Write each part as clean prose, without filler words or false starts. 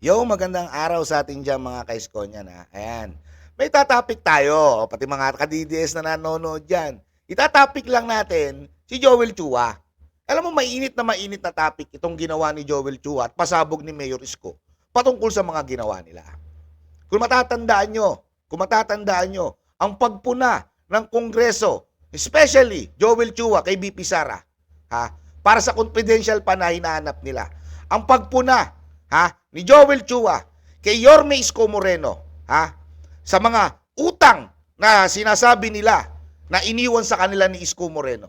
Yo, magandang araw sa atin dyan mga ka-Eskonyan ha. Ayan. May tatapik tayo, pati mga ka-DDS na nanonood dyan. Itatapik lang natin si Joel Chua. Alam mo, mainit na topic itong ginawa ni Joel Chua at pasabog ni Mayor Isko patungkol sa mga ginawa nila. Kung matatandaan nyo, ang pagpuna ng Kongreso, especially Joel Chua kay BP Sara, para sa confidential pa na hinahanap nila. Ang pagpuna ni Joel Chua kay Yorme Isko Moreno sa mga utang na sinasabi nila na iniwan sa kanila ni Isko Moreno.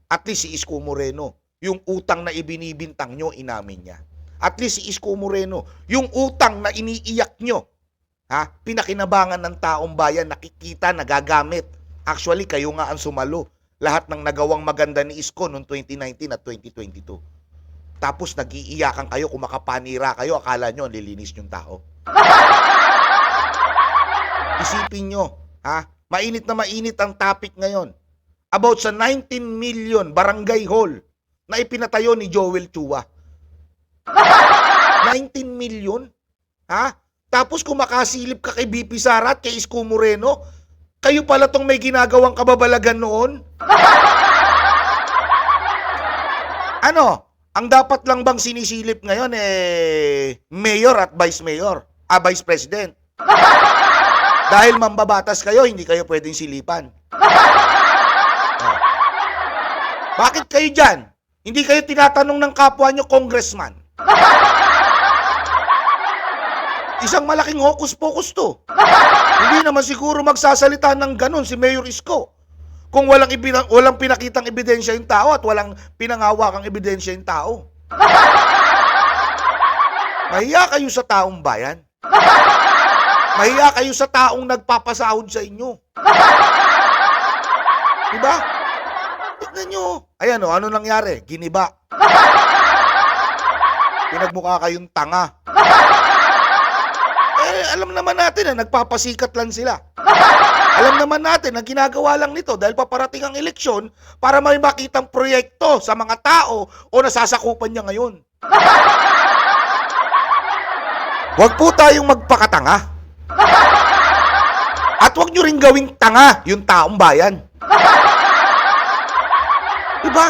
At least si Isko Moreno, yung utang na ibinibintang nyo, inamin niya. At least si Isko Moreno, yung utang na iniiyak nyo, pinakinabangan ng taong bayan, nakikita, nagagamit. Actually, kayo nga ang sumalo. Lahat ng nagawang maganda ni Isko noong 2019 at 2022. Tapos nag-iiyakan kayo, kung makapanira kayo, akala nyo ang lilinis yung tao. Isipin nyo, mainit na mainit ang topic ngayon about sa 19 million barangay hall na ipinatayo ni Joel Chua. 19 million? Tapos kung makasilip ka kay BP Sara at kay Isko Moreno, kayo pala tong may ginagawang kababalagan noon? Ano? Ang dapat lang bang sinisilip ngayon mayor at vice mayor? Vice president. Dahil mambabatas kayo, hindi kayo pwedeng silipan. Bakit kayo dyan? Hindi kayo tinatanong ng kapwa nyo, congressman. Isang malaking hokus-pokus to. Hindi naman siguro magsasalita ng ganun si Mayor Isko kung walang pinakitang ebidensya yung tao at walang pinangawakang ebidensya yung tao. Mahiya kayo sa taong bayan. Mahiya kayo sa taong nagpapasahod sa inyo. Diba? Tignan nyo. Ayan o, ano nangyari? Giniba. Pinagmukha kayong tanga. Alam naman natin na nagpapasikat lang sila. Alam naman natin na ginagawa lang nito dahil paparating ang eleksyon para may makitang proyekto sa mga tao o nasasakupan niya ngayon. Huwag po tayong magpakatanga. At huwag nyo rin gawing tanga yung taong bayan. Diba?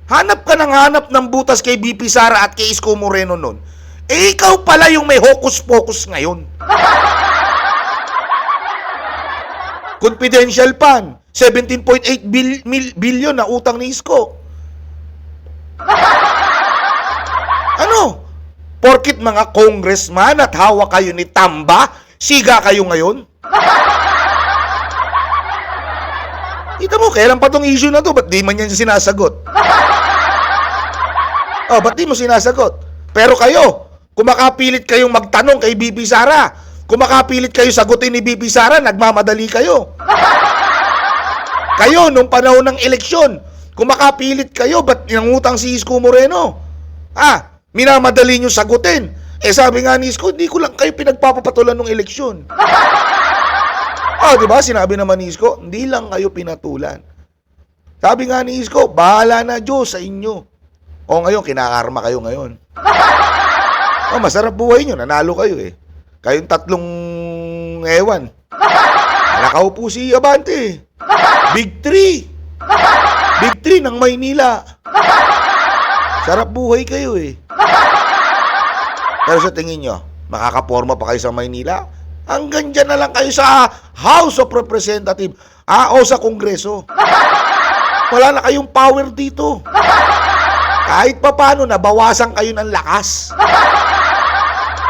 Hanap ka ng hanap ng butas kay BP Sara at kay Isko Moreno nun. Ikaw pala yung may hocus-pocus ngayon. Confidential fund, 17.8 billion na utang ni Isko. Ano? Porkit mga congressman at hawak kayo ni Tamba, siga kayo ngayon? Kita mo, kailan pa tong issue na to? Ba't di man yan sinasagot? Ba't di mo sinasagot? Pero kayo, kung makapilit kayong magtanong kay BP Sara, kung makapilit kayo sagutin ni BP Sara, nagmamadali kayo. Kayo, nung panahon ng eleksyon, kung makapilit kayo, ba't nangutang si Isko Moreno? Minamadali nyo sagutin. Sabi nga ni Isko, hindi ko lang kayo pinagpapapatulan ng eleksyon. Diba? Sinabi naman ni Isko, hindi lang kayo pinatulan. Sabi nga ni Isko, bahala na Diyos sa inyo. Ngayon, kinakarma kayo ngayon. Masarap buhay nyo, nanalo kayo Kayong tatlong ewan. Nakaupo si Abante. Big 3. Big 3 ng Maynila. Sarap buhay kayo Pero sa tingin nyo, makakaporma pa kayo sa Maynila? Hanggang dyan na lang kayo sa House of Representatives o sa Kongreso. Wala na kayong power dito. Kahit pa paano, nabawasan kayo ng lakas.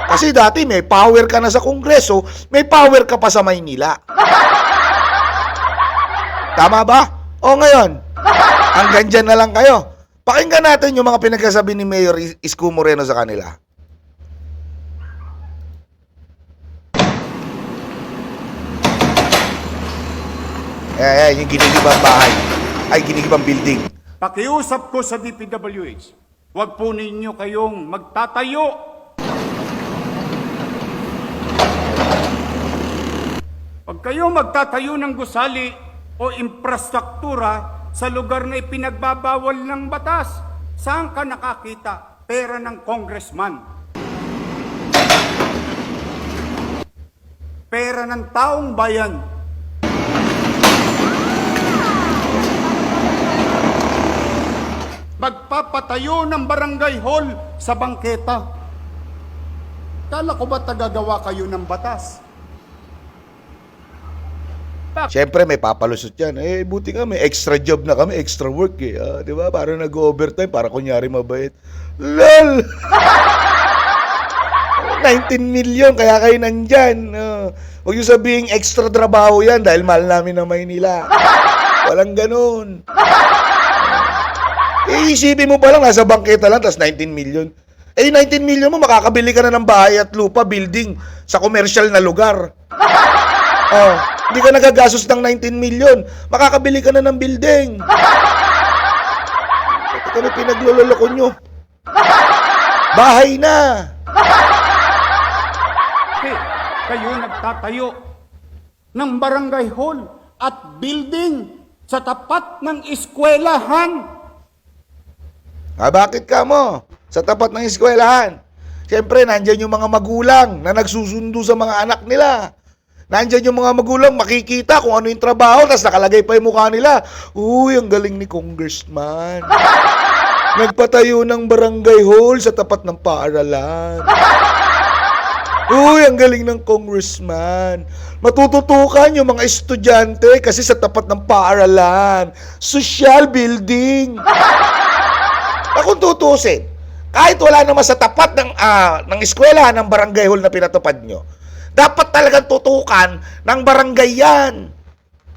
Kasi dati may power ka na sa Kongreso, may power ka pa sa Maynila. Tama ba? Ngayon, hanggang dyan na lang kayo. Pakinggan natin yung mga pinagsasabi ni Mayor Isko Moreno sa kanila. Yung ginigibang bahay. Ginigibang building. Pakiusap ko sa DPWH, huwag po ninyo kayong magtatayo. Pag kayo magtatayo ng gusali o infrastruktura sa lugar na ipinagbabawal ng batas, saan ka nakakita? Pera ng congressman. pera ng taong bayan. Magpapatayo ng barangay hall sa bangketa. Kala ko ba tagagawa kayo ng batas? Siyempre, may papalusot yan. Eh, buti nga, may extra job na kami, extra work eh. Di ba? Para nag-overtime, para kunyari mabait. LOL! 19 million, kaya kayo nandyan. Huwag yung sabihing extra trabaho yan dahil mahal namin ng Maynila. Walang ganun. Isipin mo pa lang, nasa bangketa lang, tapos 19 million. Eh, 19 million mo, makakabili ka na ng bahay at lupa, building, sa commercial na lugar. Hindi ka nagagastos ng 19 million. Makakabili ka na ng building. Ito kami pinagloloko nyo. Bahay na. Kayo nagtatayo ng barangay hall at building sa tapat ng eskwelahan. Bakit ka mo? Sa tapat ng eskwelahan. Siyempre, nandyan yung mga magulang na nagsusundo sa mga anak nila. Nandyan yung mga magulang, makikita kung ano yung trabaho, tapos nakalagay pa yung mukha nila. Uy, ang galing ni Congressman. Nagpatayo ng barangay hall sa tapat ng paaralan. Uy, ang galing ng Congressman. Matututukan yung mga estudyante kasi sa tapat ng paaralan. Social building. Kung tutusin, kahit wala naman sa tapat ng eskwela ng barangay hall na pinatupad nyo, dapat talagang tutukan ng barangay yan.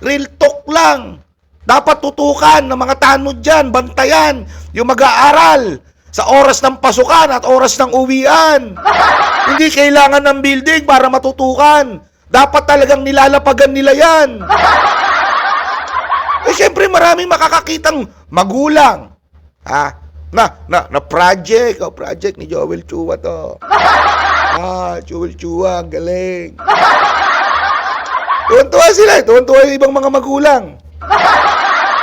Real talk lang. Dapat tutukan ng mga tanod dyan, bantayan, yung mag-aaral sa oras ng pasukan at oras ng uwian. Hindi kailangan ng building para matutukan. Dapat talagang nilalapagan nila yan. Eh, syempre maraming makakakitang magulang. Na project. Project ni Joel Chua to. Joel Chua, ang galing. Tuwan-tuwa sila. Tuwan-tuwa yung ibang mga magulang.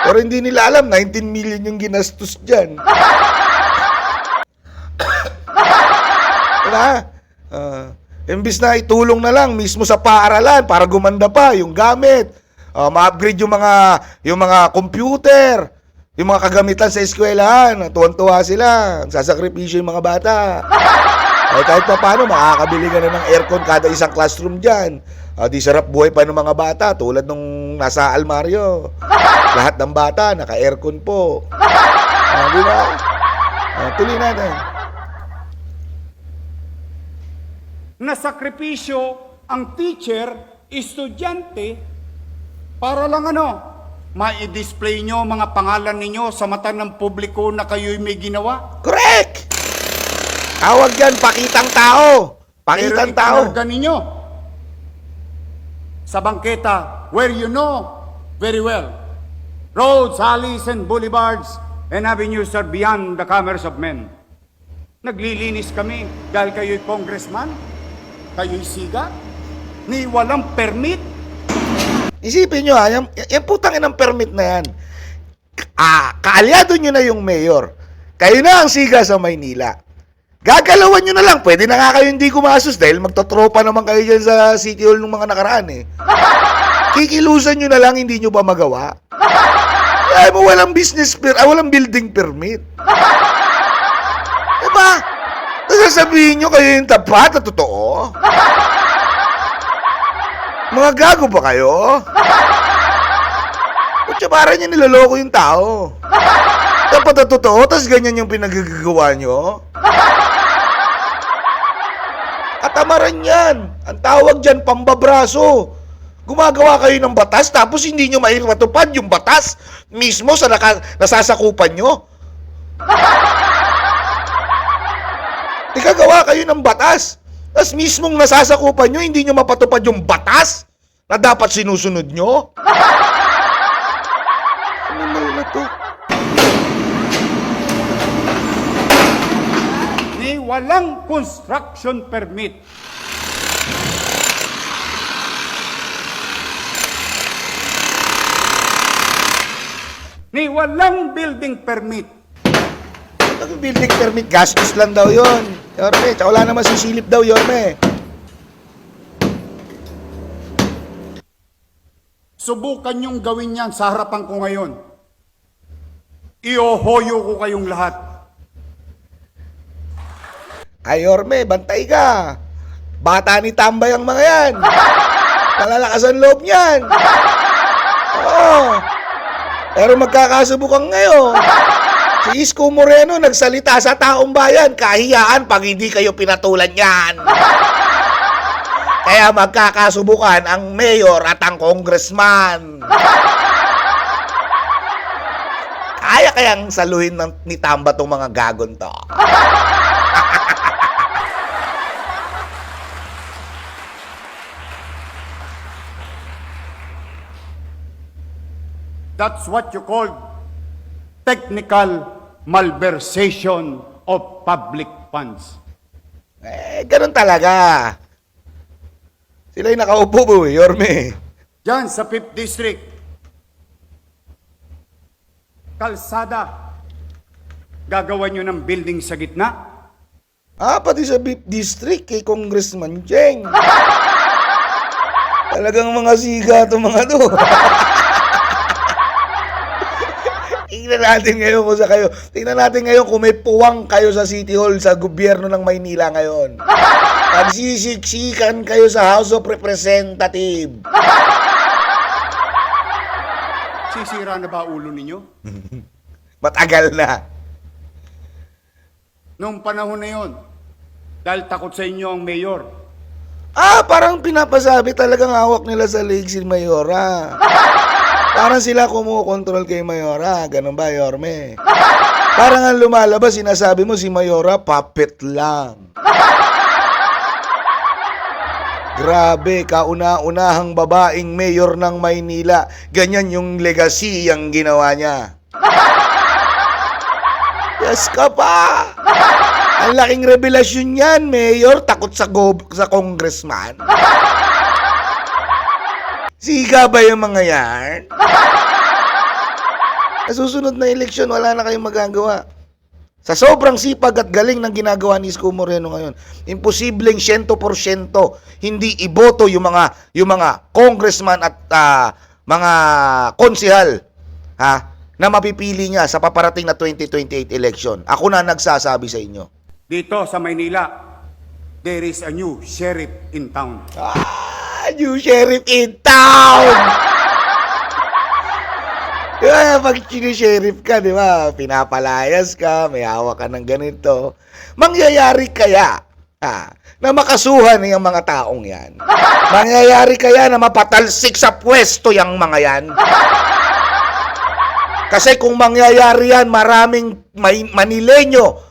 Pero hindi nila alam, 19 million yung ginastos dyan. Diba? Imbis na itulong na lang mismo sa paaralan para gumanda pa yung gamit. Ma-upgrade yung mga computer, yung mga kagamitan sa eskwelahan. Tuwan-tuwa sila. Sasakripisyo yung mga bata. Kahit pa paano, makakabili ka na ng aircon kada isang classroom dyan. Di sarap buhay pa ng mga bata, tulad nung nasa almaryo. Lahat ng bata, naka-aircon po. Di ba? Tuloy natin. Nasakripisyo ang teacher, estudyante, para lang ma-display nyo mga pangalan ninyo sa mata ng publiko na kayo'y may ginawa. Correct! Tawag yan, pakitang tao. Pakitang tao. Pero itinarga ninyo sa bangketa where you know very well roads, alleys, and boulevards and avenues are beyond the commerce of men. Naglilinis kami dahil kayo'y congressman, kayo'y siga, ni walang permit. Isipin nyo yung putang inang permit na yan. Kaalyado nyo na yung mayor. Kayo na ang siga sa Maynila. Gagalawan nyo na lang. Pwede na nga kayo hindi kumasos dahil magtotropa naman kayo dyan sa City Hall nung mga nakaraan eh. Kikilusan nyo na lang, hindi nyo pa magawa. Ay mo, walang walang building permit. Diba? Sasabihin nyo kayo yung tapat na totoo? Mga gago ba kayo? Kutsa para nyo niloloko yung tao. Dapat na totoo, tas ganyan yung pinagagawa nyo. Katamaran yan. Ang tawag dyan, pambabraso. Gumagawa kayo ng batas, tapos hindi nyo maipatupad yung batas mismo sa nasasakupan nyo. Ikagawa kayo ng batas, tapos mismong nasasakupan nyo, hindi nyo mapatupad yung batas na dapat sinusunod nyo. Ano mal na to? Ni walang construction permit. Ni walang building permit. Ang building permit, gastos lang daw yun. Yorme, tsaka wala naman sisilip daw, Yorme. subukan niyong gawin yan sa harapan ko ngayon. Iohoyo ko kayong lahat. Ay, Yorme, bantay ka. Bata ni Tambay ang mga yan. Malalakas ang loob niyan. Oo. Pero magkakasubukan ngayon. Si Isko Moreno nagsalita sa taong bayan, kahiyaan pag hindi kayo pinatulan yan. Kaya magkakasubukan ang mayor at ang congressman. Kaya kayang saluhin ni Tamba tong mga gagon to. That's what you call technical malversation of public funds. Ganun talaga. Sila yung nakaupo po, Yorme. Diyan sa 5th District, kalsada, gagawa nyo ng building sa gitna. Pati sa Beef District, kay Congressman Cheng. Talagang mga siga itong mga to. Tingnan natin ngayon kung sa kayo. Tingnan natin ngayon kung may puwang kayo sa City Hall sa gobyerno ng Maynila ngayon. Pagsisiksikan kayo sa House of Representatives. Sisira na ba ulo ninyo? Matagal na. Noong panahon na yon, dahil takot sa inyo ang mayor, Parang pinapasabi talagang hawak nila sa leeg si Mayora. Parang sila kumukontrol kay Mayora. Ganun ba, Yorme? Parang ang lumalabas, sinasabi mo si Mayora, puppet lang. Grabe, kauna-unahang babaeng mayor ng Maynila. Ganyan yung legacy ang ginawa niya. Yes ka pa! Ang laking revelasyon yan, mayor. Takot sa congressman. Siga ba yung mga yan? Sa susunod na eleksyon, wala na kayong magagawa. Sa sobrang sipag at galing ng ginagawa ni Isko Moreno ngayon, imposibleng 100% hindi iboto yung mga congressman at mga konsehal na mapipili niya sa paparating na 2028 election. Ako na nagsasabi sa inyo. dito sa Maynila, there is a new sheriff in town. New sheriff in town! Di ba, pag sheriff ka, di ba, pinapalayas ka, may hawak ka ng ganito. Mangyayari kaya na makasuhan yung mga taong yan? Mangyayari kaya na mapatalsik sa pwesto yung mga yan? Kasi kung mangyayari yan, maraming Manileño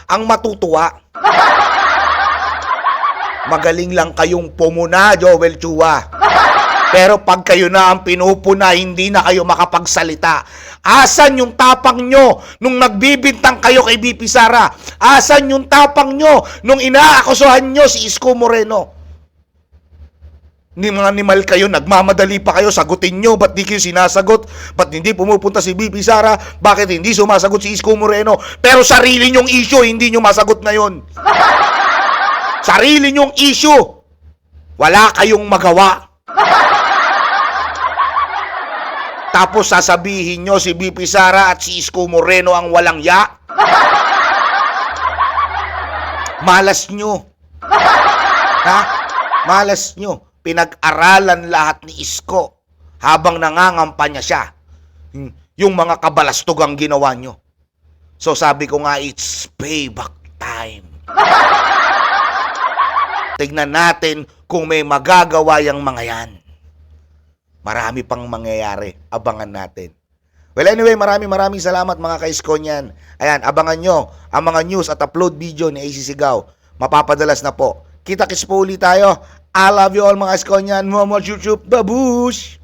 ang matutuwa. Magaling lang kayong pumuna, Joel Chua. Pero pag kayo na ang pinupuna, hindi na kayo makapagsalita. Asan yung tapang nyo nung nagbibintang kayo kay BP Sara? Asan yung tapang nyo nung inaakusuhan nyo si Isko Moreno? Ni mga animal kayo, nagmamadali pa kayo, sagutin nyo, ba't di kayo sinasagot? Ba't hindi pumupunta si BP Sara? Bakit hindi sumasagot si Isko Moreno? Pero sarili nyong issue, hindi nyo masagot ngayon. Sarili nyong issue, wala kayong magawa. Tapos sasabihin nyo si BP Sara at si Isko Moreno ang walang ya? Malas nyo. Malas nyo. Pinag-aralan lahat ni Isko habang nangangampanya siya. Yung mga kabalastog ang ginawa nyo. So sabi ko nga, it's payback time. Tignan natin kung may magagawa yung mga yan. Marami pang mangyayari. Abangan natin. Well, anyway, maraming salamat mga ka-Iskonyan. Ayan, abangan nyo ang mga news at upload video ni AC Sigaw. Mapapadalas na po. Kita-kits po ulit tayo. I love you all mga Iskonyan. Momo chup chup babush!